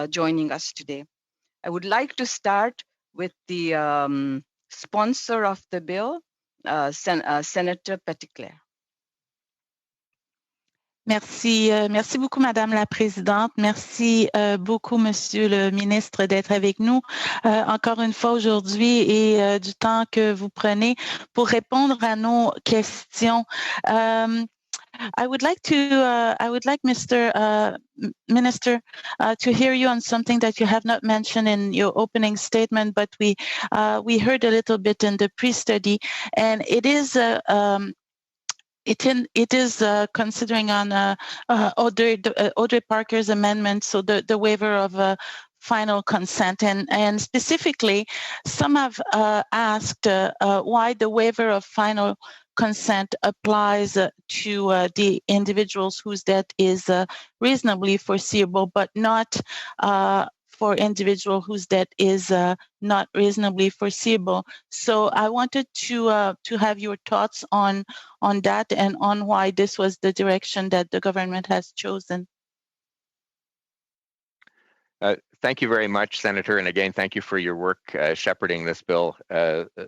joining us today. I would like to start with the sponsor of the bill, Senator Petitclerc. Merci, merci beaucoup, Madame la Présidente. Merci beaucoup, Monsieur le Ministre, d'être avec nous encore une fois aujourd'hui et du temps que vous prenez pour répondre à nos questions. I would like Mr. Minister, to hear you on something that you have not mentioned in your opening statement, but we heard a little bit in the pre-study, and it is considering on Audrey Parker's amendment, so the waiver of final consent, and specifically, some have asked why the waiver of final consent applies to the individuals whose death is reasonably foreseeable, but not for individual whose death is not reasonably foreseeable. So I wanted to have your thoughts on that and on why this was the direction that the government has chosen. Thank you very much, Senator, and again, thank you for your work shepherding this bill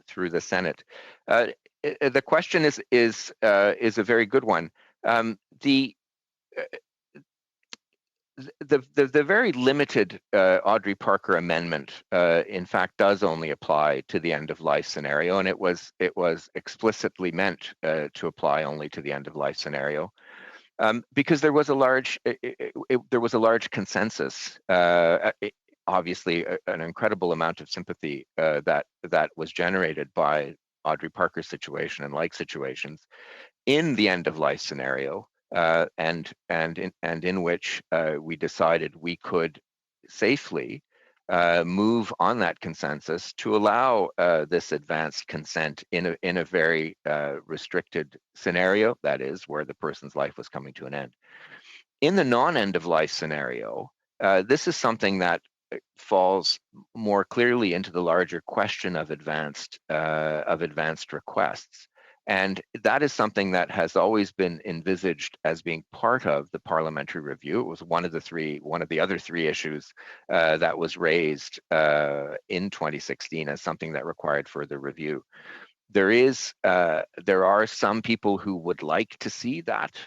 through the Senate. The question is a very good one. The very limited Audrey Parker amendment, in fact, does only apply to the end of life scenario, and it was explicitly meant to apply only to the end of life scenario, because there was a large consensus. Obviously, an incredible amount of sympathy that was generated by Audrey Parker's situation and like situations in the end of life scenario. And in which we decided we could safely move on that consensus to allow this advanced consent in a very restricted scenario, that is, where the person's life was coming to an end. In the non-end of life scenario, this is something that falls more clearly into the larger question of advanced requests. And that is something that has always been envisaged as being part of the parliamentary review. It was one of the other three issues that was raised in 2016 as something that required further review. There are some people who would like to see that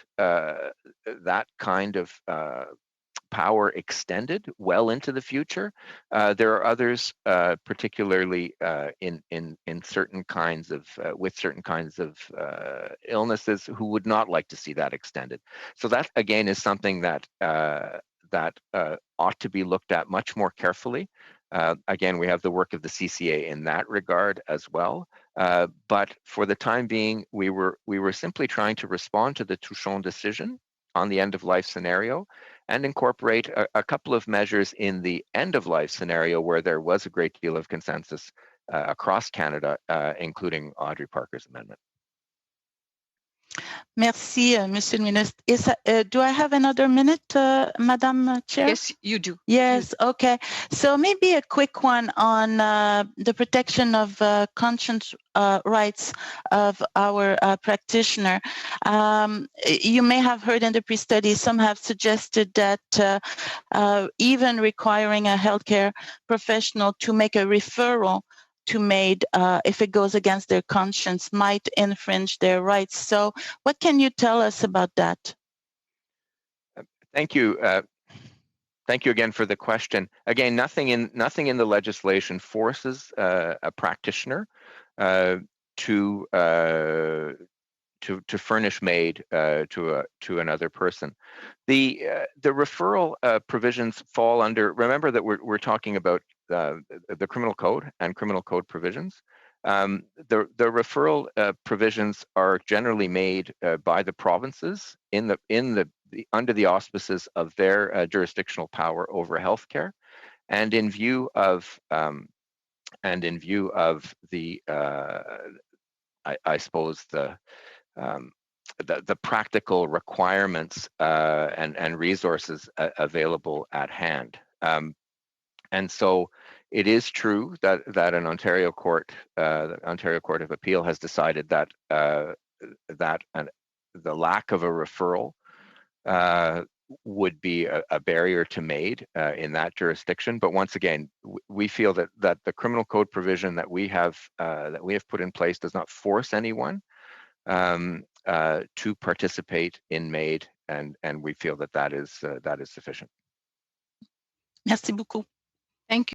kind of power extended well into the future. There are others, particularly in certain kinds of with certain kinds of illnesses, who would not like to see that extended. So that again is something that ought to be looked at much more carefully. Again, we have the work of the CCA in that regard as well. But for the time being, we were simply trying to respond to the Touchon decision on the end of life scenario and incorporate a couple of measures in the end of life scenario where there was a great deal of consensus across Canada, including Audrey Parker's amendment. Merci, Monsieur le Ministre. Do I have another minute, Madam Chair? Yes, you do. Yes, okay. So maybe a quick one on the protection of conscience rights of our practitioner. You may have heard in the pre-study, some have suggested that even requiring a healthcare professional to make a referral to MAID if it goes against their conscience might infringe their rights. So what can you tell us about that? Thank you. Thank you again for the question. Again, nothing in the legislation forces a practitioner to furnish MAID to another person. The referral provisions fall under. Remember that we're talking about the criminal code and criminal code provisions. The referral provisions are generally made by the provinces under the auspices of their jurisdictional power over healthcare, and in view of the I suppose the practical requirements and resources available at hand. And so it is true that an Ontario court, the Ontario Court of Appeal, has decided that the lack of a referral would be a barrier to MAID in that jurisdiction. But once again, we feel that the criminal code provision that we have put in place does not force anyone to participate in MAID, and we feel that is sufficient. Merci beaucoup. Thank you.